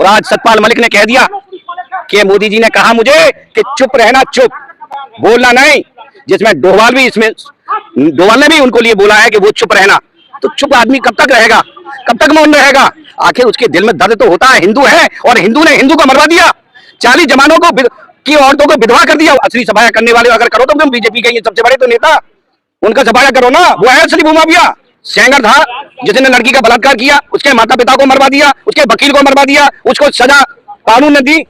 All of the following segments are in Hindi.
आज सतपाल मलिक ने कह दिया कि मोदी जी ने कहा मुझे कि चुप रहना, चुप बोलना नहीं, जिसमें डोभाल भी, इसमें डोभाल ने भी उनको लिए बोला है कि वो चुप रहना। तो चुप आदमी कब तक रहेगा, कब तक मौन रहेगा? आखिर उसके दिल में दर्द तो होता है, हिंदू है और हिंदू ने हिंदू को मरवा दिया, 40 जवानों को की औरतों को विधवा कर दिया। असली सफाया करने वाले अगर करो तो तुम बीजेपी के सबसे बड़े तो नेता, उनका सफाया करो ना। वो है असली भूमाफिया। सेंगर था जिसने लड़की का बलात्कार किया, उसके माता पिता को मरवा दिया, उसके वकील को मरवा दिया, उसको सजा कानून ने दी।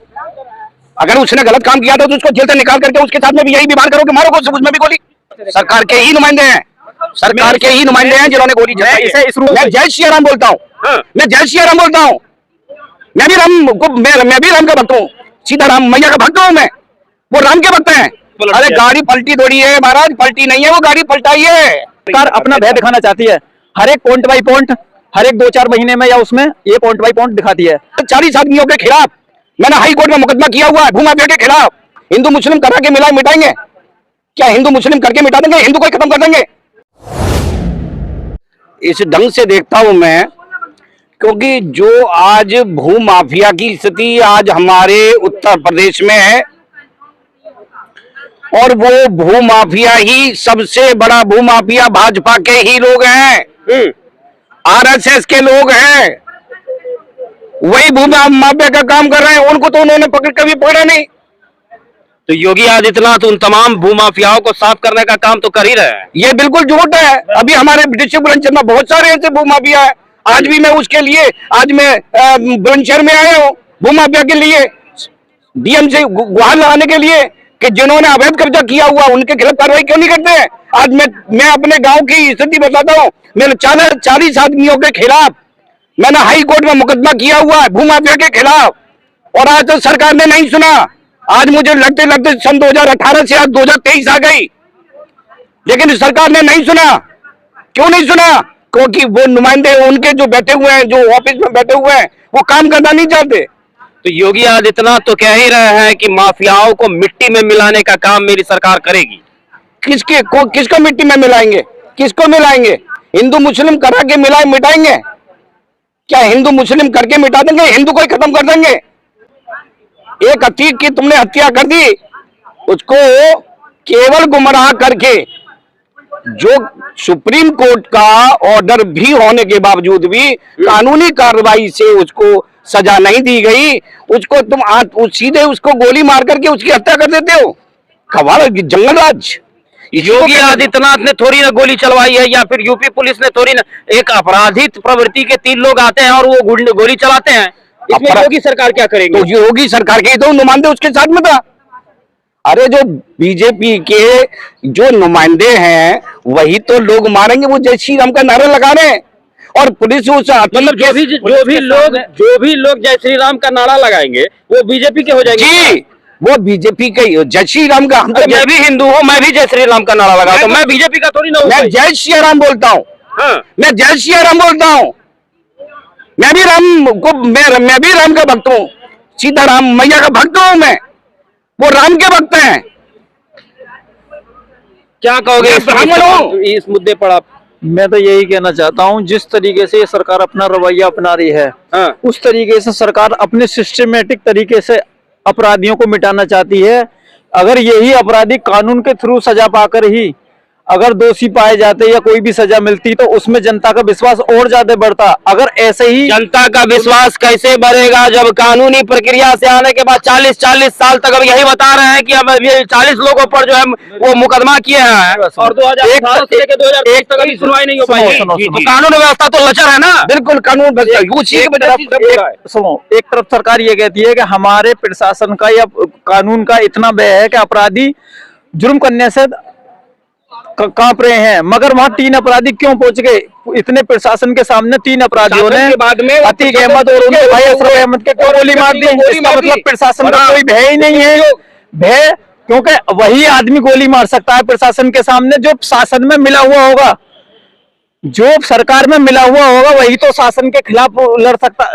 अगर उसने गलत काम किया था तो उसको जेल से निकाल करके उसके साथ में भी यही व्यवहार करो कि मारो को, उसमें भी गोली। सरकार के ही नुमाइंदे हैं, सरकार के ही नुमाइंदे हैं जिन्होंने गोली चलाई है। मैं जय श्री राम बोलता हूँ, मैं जय श्री राम बोलता हूँ। मैं भी राम का भक्त हूँ, सीताराम मैया का भक्त हूँ मैं। वो राम के भक्त हैं। अरे गाड़ी पलटी थोड़ी है महाराज, पलटी नहीं है, वो गाड़ी पलटाई है। सरकार अपना भय दिखाना चाहती है, हर एक पॉइंट बाई पॉइंट, हर एक 2-4 महीने में या उसमें ये पॉइंट बाई पॉइंट दिखाती है। 40 आदमियों के खिलाफ मैंने हाई कोर्ट में मुकदमा किया हुआ है, भूमाफिया के खिलाफ। हिंदू मुस्लिम करा के मिटाएंगे क्या? हिंदू मुस्लिम करके मिटा देंगे, हिंदू को खत्म कर देंगे? इस ढंग से देखता हूं मैं, क्योंकि जो आज भूमाफिया की स्थिति आज हमारे उत्तर प्रदेश में है, और वो भूमाफिया ही सबसे बड़ा भूमाफिया भाजपा के ही लोग हैं, आरएसएस के लोग हैं, वही भूमाफिया का काम कर रहे हैं। उनको तो उन्होंने कभी पकड़ा नहीं। तो योगी आदित्यनाथ उन तमाम भूमाफियाओं को साफ करने का काम तो कर ही रहे हैं। ये बिल्कुल झूठ है। अभी हमारे डिस्ट्रिक्ट बुलंदशहर में बहुत सारे ऐसे भूमाफिया है। आज भी मैं उसके लिए, आज मैं बुलंदशहर में आया हूँ भूमाफिया के लिए, डीएम से गुहार लगाने के लिए कि जिन्होंने अवैध कब्जा किया हुआ उनके खिलाफ कार्रवाई क्यों नहीं करते हैं। आज मैं अपने गांव की स्थिति बताता हूँ। मेरे 40 आदमियों के खिलाफ मैंने हाई कोर्ट में मुकदमा किया हुआ है भूमाफिया के खिलाफ, और आज तो सरकार ने नहीं सुना। आज मुझे लगते लगते सन 2018 से आज 2023 आ गई, लेकिन सरकार ने नहीं सुना। क्यों नहीं सुना? क्योंकि वो नुमाइंदे उनके जो बैठे हुए हैं, जो ऑफिस में बैठे हुए हैं, वो काम करना नहीं चाहते। तो योगी आदित्यनाथ तो कह ही रहे हैं कि माफियाओं को मिट्टी में मिलाने का काम मेरी सरकार करेगी। किसको मिट्टी में मिलाएंगे? किसको मिलाएंगे? हिंदू मुस्लिम करा के मिटाएंगे क्या? हिंदू मुस्लिम करके मिटा देंगे, हिंदू को ही खत्म कर देंगे। एक अतीक की तुमने हत्या कर दी, उसको केवल गुमराह करके, जो सुप्रीम कोर्ट का ऑर्डर भी होने के बावजूद भी कानूनी कार्रवाई से उसको सजा नहीं दी गई, उसको तुम सीधे उसको गोली मार करके उसकी हत्या कर देते हो। खबर जंगल राज। योगी आदित्यनाथ ने थोड़ी ना गोली चलवाई है, या फिर यूपी पुलिस ने थोड़ी ना। एक अपराधित प्रवृत्ति के 3 लोग आते हैं और वो गोली चलाते हैं। इसमें योगी सरकार क्या करेगी? तो योगी सरकार के तो नुमाइंदे उसके साथ में था। अरे जो बीजेपी के जो नुमाइंदे हैं वही तो लोग मारेंगे। वो जय श्री राम का नारा लगा रहे हैं और पुलिस मतलब जो भी लोग जय श्री राम का नारा लगाएंगे वो बीजेपी के हो जाएंगे। जी, वो बीजेपी के जय श्री राम का। मैं भी हिंदू हूँ, मैं भी जय श्री राम का नारा लगाता हूँ। मैं बीजेपी का थोड़ी ना हूँ। मैं जय श्री राम बोलता हूँ। मैं जय श्री राम बोलता हूँ। मैं भी राम का भक्त हूँ, सीताराम मैया का भक्त हूँ मैं। वो राम के भक्त हैं। क्या कहोगे इस मुद्दे पर आप? मैं तो यही कहना चाहता हूँ, जिस तरीके से ये सरकार अपना रवैया अपना रही है, उस तरीके से सरकार अपने सिस्टमेटिक तरीके से अपराधियों को मिटाना चाहती है। अगर यही अपराधी कानून के थ्रू सजा पाकर ही अगर दोषी पाए जाते या कोई भी सजा मिलती तो उसमें जनता का विश्वास और ज्यादा बढ़ता। अगर ऐसे ही जनता का विश्वास कैसे बढ़ेगा जब कानूनी प्रक्रिया से आने के बाद 40 साल तक अब यही बता रहे हैं कि अब ये 40 लोगों पर जो है वो मुकदमा किए हैं और 2007 से लेकर 2001 तक अभी सुनवाई नहीं हो पाई। कानून व्यवस्था तो लचर है ना। बिल्कुल, कानून सुनो, एक तरफ सरकार ये कहती है कि हमारे प्रशासन का या कानून का इतना व्यय है कि अपराधी जुर्म करने से कांप रहे हैं, मगर वहाँ 3 अपराधी क्यों पहुंच गए? इतने प्रशासन के सामने 3 अपराधियों ने बाद में अतीक अहमद और उनके भाई अशरफ अहमद के क्यों गोली मार दी? इसका मतलब प्रशासन का कोई भय ही नहीं है। भय क्योंकि वही आदमी गोली मार सकता है प्रशासन के सामने जो शासन में मिला हुआ होगा, जो सरकार में मिला हुआ होगा वही तो शासन के खिलाफ लड़ सकता,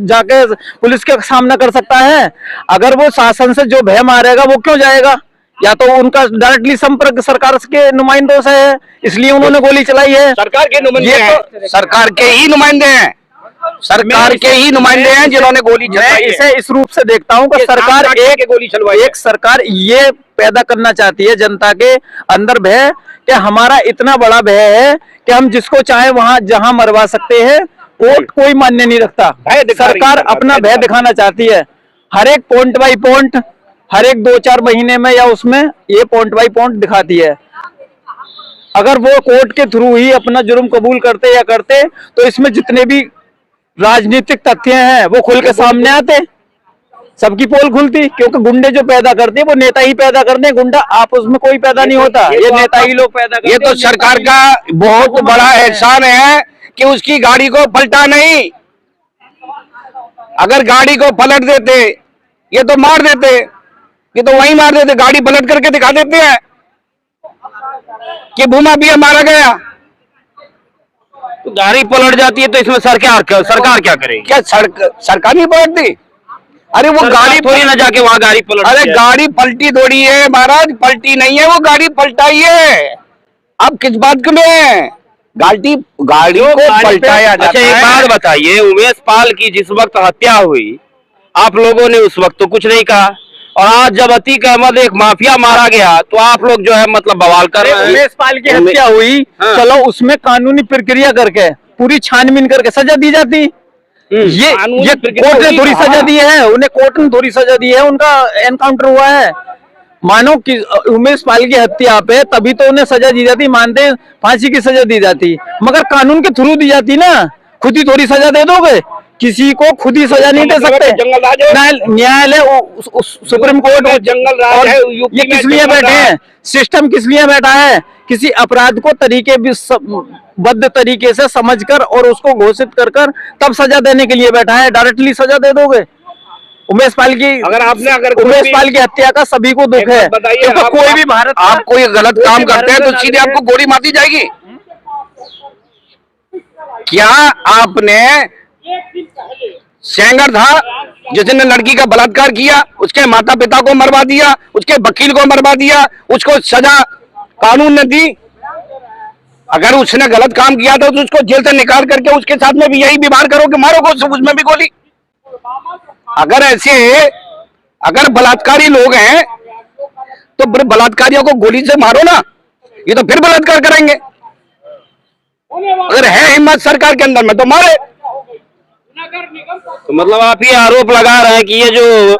जाके पुलिस के सामना कर सकता है। अगर वो शासन से जो भय मारेगा वो क्यों जाएगा? या तो उनका डायरेक्टली संपर्क सरकार के नुमाइंदों से है, इसलिए उन्होंने गोली चलाई है। सरकार के नुमाइंदे हैं, सरकार के ही नुमाइंदे हैं। सरकार के ही नुमाइंदे हैं जिन्होंने गोली मैं चलाई है। इसे इस रूप से देखता हूं कि ये सरकार सामने के गोली चलवाई है। एक सरकार ये पैदा करना चाहती है जनता के अंदर भय कि हमारा इतना बड़ा भय है कि हम जिसको चाहे वहां जहां मरवा सकते हैं, कोर्ट कोई मान्य नहीं रखता। भय दिखा रही है सरकार सरकार, अपना भय भय दिखा दिखाना चाहती है, हर एक पॉइंट बाई पॉइंट, हर एक 2-4 महीने में या उसमें ये पॉइंट बाई पॉइंट दिखाती है। अगर वो कोर्ट के थ्रू ही अपना जुर्म कबूल करते या करते तो इसमें जितने भी राजनीतिक तथ्य हैं वो खुल के सामने आते, सबकी पोल खुलती। क्योंकि गुंडे जो पैदा करते हैं वो नेता ही पैदा करते हैं, गुंडा आपस में कोई पैदा नहीं होता, ये नेता ही लोग पैदा करते हैं। ये तो सरकार का बहुत बड़ा एहसान है कि उसकी गाड़ी को पलटा नहीं। अगर गाड़ी को पलट देते, ये तो मार देते, ये तो वहीं मार देते, गाड़ी पलट करके दिखा देते हैं कि भूमाफिया मारा गया। तो गाड़ी पलट जाती है तो इसमें सरकार क्या करेगी? क्या सरकार नहीं पलटती? अरे वो गाड़ी थोड़ी ना जाके वहां गाड़ी पलट, अरे गाड़ी पलटी थोड़ी है महाराज, पलटी नहीं है, वो गाड़ी पलटाई है। अब किस बात के में है? गाड़ियों को पलटाया जाता अच्छा एक है। बात बताइए, उमेश पाल की जिस वक्त हत्या हुई आप लोगों ने उस वक्त तो कुछ नहीं कहा, और आज जब अतीक अहमद एक माफिया मारा गया तो आप लोग जो है मतलब बवाल कर रहे हैं। उमेश पाल की हत्या हुई, हाँ। चलो उसमें कानूनी प्रक्रिया करके पूरी छानबीन करके सजा दी जाती। ये कोर्ट ने थोड़ी सजा दी है, उन्हें कोर्ट ने थोड़ी सजा दी है, उनका एनकाउंटर हुआ है। मानो कि उमेश पाल की हत्या पे तभी तो उन्हें सजा दी जाती, मानते हैं फांसी की सजा दी जाती, मगर कानून के थ्रू दी जाती ना। खुद ही थोड़ी सजा दे दोगे, किसी को खुद ही सजा नहीं दे सकते। जंगल राज है। न्यायालय सुप्रीम कोर्ट जंगल राज और है, ये यूपी में किस लिए जंगल बैठे राज। हैं, सिस्टम किस लिए बैठा है? किसी अपराध को तरीके भी बद्ध तरीके से समझकर और उसको घोषित कर तब सजा देने के लिए बैठा है। डायरेक्टली सजा दे दोगे? उमेश पाल की उमेश पाल की हत्या का सभी को दुख है, बताइए, क्योंकि कोई भी भारत आप कोई गलत काम करते हैं तो सीधे आपको गोली मार दी जाएगी। क्या आपने सेंगर था जिसने लड़की का बलात्कार किया, उसके माता पिता को मरवा दिया, उसके वकील को मरवा दिया, उसको सजा कानून ने दी? अगर उसने गलत काम किया था तो उसको जेल से निकाल करके उसके साथ में भी यही व्यवहार करो कि मारो को उसमें भी गोली। अगर बलात्कारी लोग हैं तो बलात्कारियों को गोली से मारो ना, ये तो फिर बलात्कार करेंगे। अगर है हिम्मत सरकार के अंदर में तो मारे। तो मतलब आप ये आरोप लगा रहे हैं कि ये जो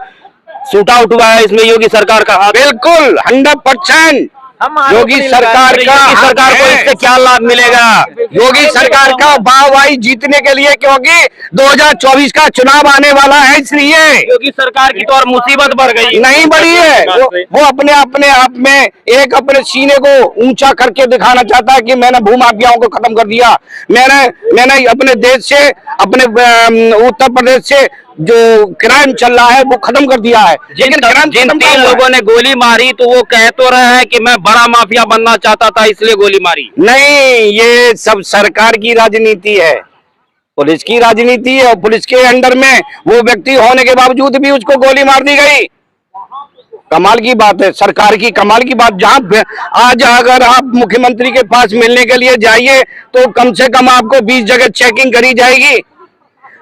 शूट आउट हुआ है इसमें योगी सरकार का हाथ? बिल्कुल 100% योगी सरकार का। योगी सरकार को इससे क्या लाभ मिलेगा? योगी सरकार का वाहवाही जीतने के लिए, क्योंकि 2024 का चुनाव आने वाला है, इसलिए योगी सरकार की तो और मुसीबत बढ़ गई नहीं बढ़ी है। वो अपने आप में एक अपने सीने को ऊंचा करके दिखाना चाहता है कि मैंने भूमाफियाओं को खत्म कर दिया, मैंने अपने देश से, अपने उत्तर प्रदेश से जो क्राइम चल रहा है वो खत्म कर दिया है। लेकिन जिन 3 लोगों ने गोली मारी तो वो कह तो रहे हैं कि मैं बड़ा माफिया बनना चाहता था इसलिए गोली मारी। नहीं, ये सब सरकार की राजनीति है, पुलिस की राजनीति है, और पुलिस के अंडर में वो व्यक्ति होने के बावजूद भी उसको गोली मार दी गई। कमाल की बात है, सरकार की कमाल की बात। जहां आज अगर आप मुख्यमंत्री के पास मिलने के लिए जाइए तो कम से कम आपको 20 जगह चेकिंग करी जाएगी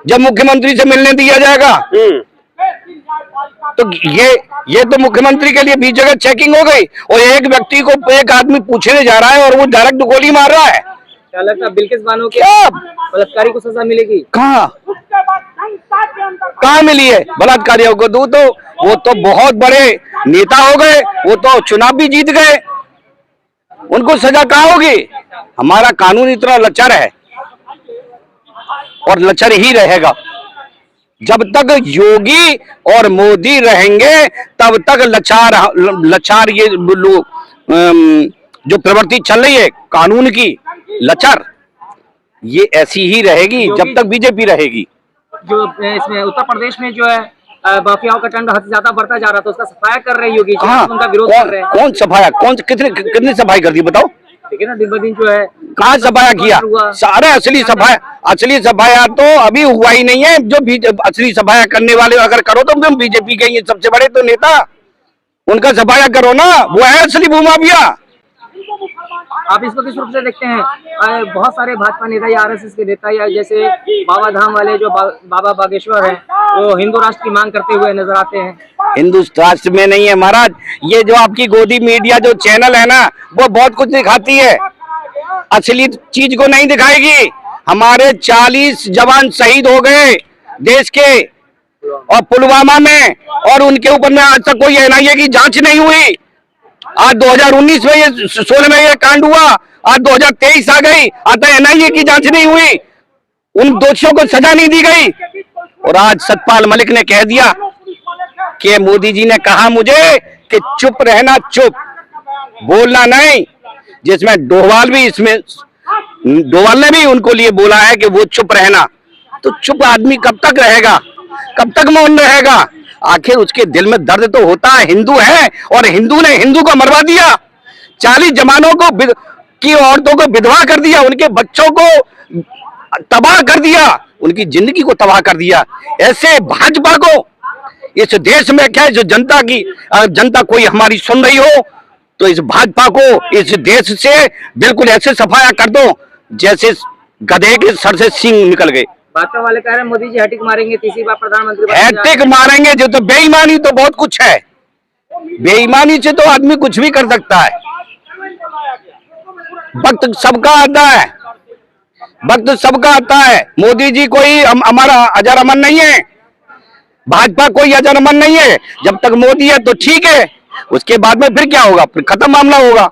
जब मुख्यमंत्री से मिलने दिया जाएगा। तो ये तो मुख्यमंत्री के लिए 20 जगह चेकिंग हो गई, और एक व्यक्ति को एक आदमी पूछने जा रहा है और वो डायरेक्ट गोली मार रहा है। क्या लगता है बिल्किस बानो के क्या बलात्कारी को सजा मिलेगी? कहाँ मिली है बलात्कारियों को? वो तो बहुत बड़े नेता हो गए, वो तो चुनाव भी जीत गए, उनको सजा कहाँ होगी? हमारा कानून इतना लचर है और लचर ही रहेगा। जब तक योगी और मोदी रहेंगे तब तक लचार ये लोग जो प्रवृत्ति चल रही है कानून की लचर, ये ऐसी ही रहेगी जब तक बीजेपी रहेगी। जो इसमें उत्तर प्रदेश में जो है माफियाओं का ट्रेंड हद से ज्यादा बढ़ता जा रहा था, उसका सफाया कर रहे हैं योगी, उनका विरोध कर रहे हैं। कौन सफाया? कितनी सफाई कर दी बताओ? ठीक है ना, दिन ब दिन जो है कहाँ सफाया किया? सारे असली सफाया तो अभी हुआ ही नहीं है। जो असली सफाया करने वाले अगर करो तो तुम बीजेपी के ये सबसे बड़े तो नेता, उनका सफाया करो ना, वो है असली भूमाफिया। आप इसको किस रूप से देखते हैं? बहुत सारे भाजपा नेता या आरएसएस के नेता या जैसे बाबा धाम वाले जो बाबा बागेश्वर हैं, वो हिंदू राष्ट्र की मांग करते हुए नजर आते हैं। हिंदू राष्ट्र में नहीं है महाराज। ये जो आपकी गोदी मीडिया जो चैनल है ना, वो बहुत कुछ दिखाती है, असली चीज को नहीं दिखाएगी। हमारे 40 जवान शहीद हो गए देश के, और पुलवामा में, और उनके ऊपर में आज तक कोई एनआईए की जांच नहीं हुई। आज 2019 में, ये 16 में ये कांड हुआ, आज 2023 आ गई, आज तक एनआईए की जांच नहीं हुई, उन दोषियों को सजा नहीं दी गई। और आज सतपाल मलिक ने कह दिया कि मोदी जी ने कहा मुझे कि चुप रहना, चुप बोलना नहीं, जिसमें डोभाल भी, इसमें डोभाल ने भी उनको लिए बोला है कि वो चुप रहना। तो चुप आदमी कब तक रहेगा, कब तक मौन रहेगा? आखिर उसके दिल में दर्द तो होता है, हिंदू है, और हिंदू ने हिंदू को मरवा दिया, 40 जवानों को की औरतों को विधवा कर दिया, उनके बच्चों को तबाह कर दिया, उनकी जिंदगी को तबाह कर दिया। ऐसे भाजपा को इस देश में क्या है, जो जनता की, जनता कोई हमारी सुन रही हो तो इस भाजपा को इस देश से बिल्कुल ऐसे सफाया कर दो जैसे गधे के सर से सींग निकल गए। भाजपा वाले कह रहे हैं मोदी जी हैट्रिक मारेंगे, तीसरी बार प्रधानमंत्री हैट्रिक मारेंगे, जो तो बेईमानी तो बहुत कुछ है, बेईमानी से तो आदमी कुछ भी कर सकता है। वक्त सबका आता है, वक्त सबका आता है। मोदी जी कोई हमारा अजर अमर नहीं है, भाजपा कोई अजर अमर नहीं है। जब तक मोदी है तो ठीक है, उसके बाद में फिर क्या होगा, फिर खत्म मामला होगा।